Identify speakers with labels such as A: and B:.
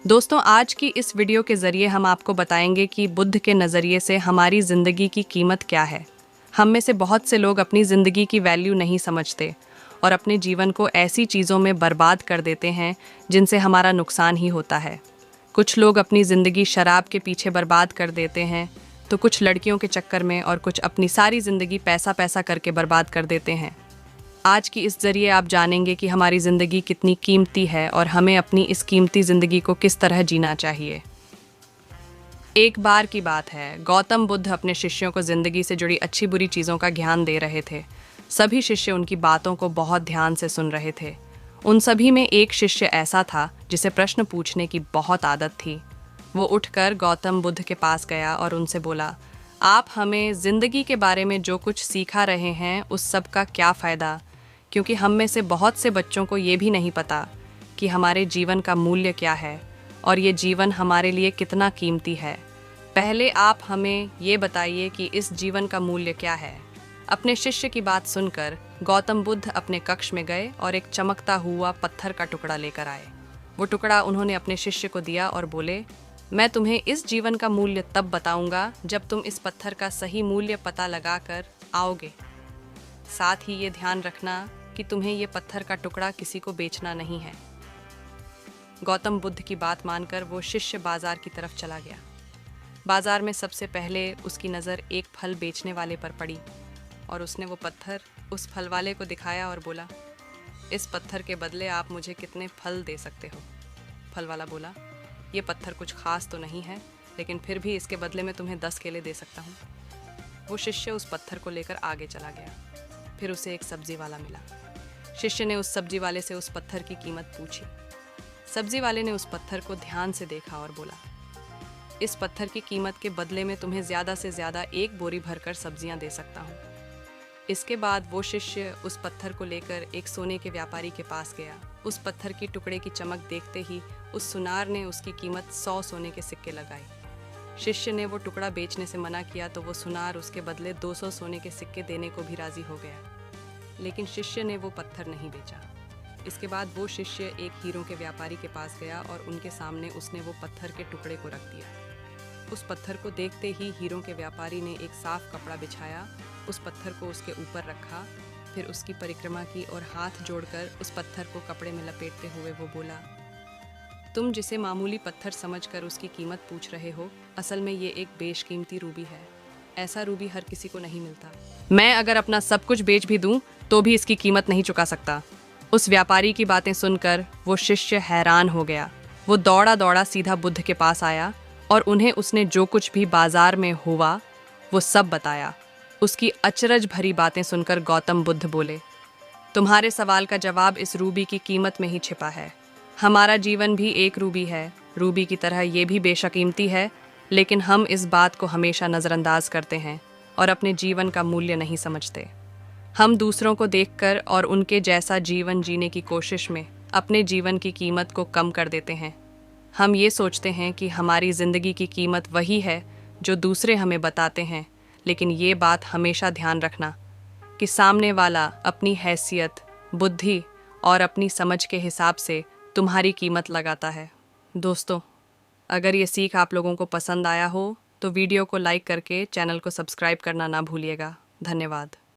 A: दोस्तों, आज की इस वीडियो के ज़रिए हम आपको बताएंगे कि बुद्ध के नज़रिए से हमारी ज़िंदगी की कीमत क्या है। हम में से बहुत से लोग अपनी ज़िंदगी की वैल्यू नहीं समझते और अपने जीवन को ऐसी चीज़ों में बर्बाद कर देते हैं जिनसे हमारा नुकसान ही होता है। कुछ लोग अपनी ज़िंदगी शराब के पीछे बर्बाद कर देते हैं, तो कुछ लड़कियों के चक्कर में और कुछ अपनी सारी ज़िंदगी पैसा पैसा करके बर्बाद कर देते हैं। आज की इस ज़रिए आप जानेंगे कि हमारी ज़िंदगी कितनी कीमती है और हमें अपनी इस कीमती ज़िंदगी को किस तरह जीना चाहिए। एक बार की बात है, गौतम बुद्ध अपने शिष्यों को ज़िंदगी से जुड़ी अच्छी बुरी चीज़ों का ज्ञान दे रहे थे। सभी शिष्य उनकी बातों को बहुत ध्यान से सुन रहे थे। उन सभी में एक शिष्य ऐसा था जिसे प्रश्न पूछने की बहुत आदत थी। वो उठकर गौतम बुद्ध के पास गया और उनसे बोला, आप हमें ज़िंदगी के बारे में जो कुछ सिखा रहे हैं उस सब का क्या फ़ायदा, क्योंकि हम में से बहुत से बच्चों को ये भी नहीं पता कि हमारे जीवन का मूल्य क्या है और ये जीवन हमारे लिए कितना कीमती है। पहले आप हमें ये बताइए कि इस जीवन का मूल्य क्या है। अपने शिष्य की बात सुनकर गौतम बुद्ध अपने कक्ष में गए और एक चमकता हुआ पत्थर का टुकड़ा लेकर आए। वो टुकड़ा उन्होंने अपने शिष्य को दिया और बोले, मैं तुम्हें इस जीवन का मूल्य तब बताऊंगा जब तुम इस पत्थर का सही मूल्य पता लगा कर आओगे। साथ ही ये ध्यान रखना कि तुम्हें ये पत्थर का टुकड़ा किसी को बेचना नहीं है। गौतम बुद्ध की बात मानकर वो शिष्य बाजार की तरफ चला गया। बाजार में सबसे पहले उसकी नज़र एक फल बेचने वाले पर पड़ी और उसने वो पत्थर उस फल वाले को दिखाया और बोला, इस पत्थर के बदले आप मुझे कितने फल दे सकते हो। फल वाला बोला, ये पत्थर कुछ खास तो नहीं है, लेकिन फिर भी इसके बदले में तुम्हें 10 केले दे सकता हूँ। वो शिष्य उस पत्थर को लेकर आगे चला गया। फिर उसे एक सब्जी वाला मिला। शिष्य ने उस सब्जी वाले से उस पत्थर की कीमत पूछी। सब्जी वाले ने उस पत्थर को ध्यान से देखा और बोला, इस पत्थर की कीमत के बदले में तुम्हें ज़्यादा से ज़्यादा 1 बोरी भरकर सब्जियां दे सकता हूँ। इसके बाद वो शिष्य उस पत्थर को लेकर एक सोने के व्यापारी के पास गया। उस पत्थर की टुकड़े की चमक देखते ही उस सुनार ने उसकी कीमत 100 सोने के सिक्के लगाई। शिष्य ने वो टुकड़ा बेचने से मना किया तो वो सुनार उसके बदले 200 सोने के सिक्के देने को भी राजी हो गया, लेकिन शिष्य ने वो पत्थर नहीं बेचा। इसके बाद वो शिष्य एक हीरों के व्यापारी के पास गया और उनके सामने उसने वो पत्थर के टुकड़े को रख दिया। उस पत्थर को देखते ही हीरों के व्यापारी ने एक साफ कपड़ा बिछाया, उस पत्थर को उसके ऊपर रखा, फिर उसकी परिक्रमा की और हाथ जोड़कर उस पत्थर को कपड़े में लपेटते हुए वो बोला, तुम जिसे मामूली पत्थर समझकर उसकी कीमत पूछ रहे हो, असल में ये एक बेशकीमती रूबी है। ऐसा रूबी हर किसी को नहीं मिलता। मैं अगर अपना सब कुछ बेच भी दूं तो भी इसकी कीमत नहीं चुका सकता। उस व्यापारी की बातें सुनकर वो शिष्य हैरान हो गया। वो दौड़ा दौड़ा सीधा बुद्ध के पास आया और उन्हें उसने जो कुछ भी बाजार में हुआ वो सब बताया। उसकी अचरज भरी बातें सुनकर गौतम बुद्ध बोले, तुम्हारे सवाल का जवाब इस रूबी की कीमत में ही छिपा है। हमारा जीवन भी एक रूबी है। रूबी की तरह ये भी बेशकीमती है, लेकिन हम इस बात को हमेशा नज़रअंदाज करते हैं और अपने जीवन का मूल्य नहीं समझते। हम दूसरों को देखकर और उनके जैसा जीवन जीने की कोशिश में अपने जीवन की कीमत को कम कर देते हैं। हम ये सोचते हैं कि हमारी ज़िंदगी की कीमत वही है जो दूसरे हमें बताते हैं, लेकिन ये बात हमेशा ध्यान रखना कि सामने वाला अपनी हैसियत, बुद्धि और अपनी समझ के हिसाब से तुम्हारी कीमत लगाता है। दोस्तों, अगर ये सीख आप लोगों को पसंद आया हो तो वीडियो को लाइक करके चैनल को सब्सक्राइब करना ना भूलिएगा। धन्यवाद।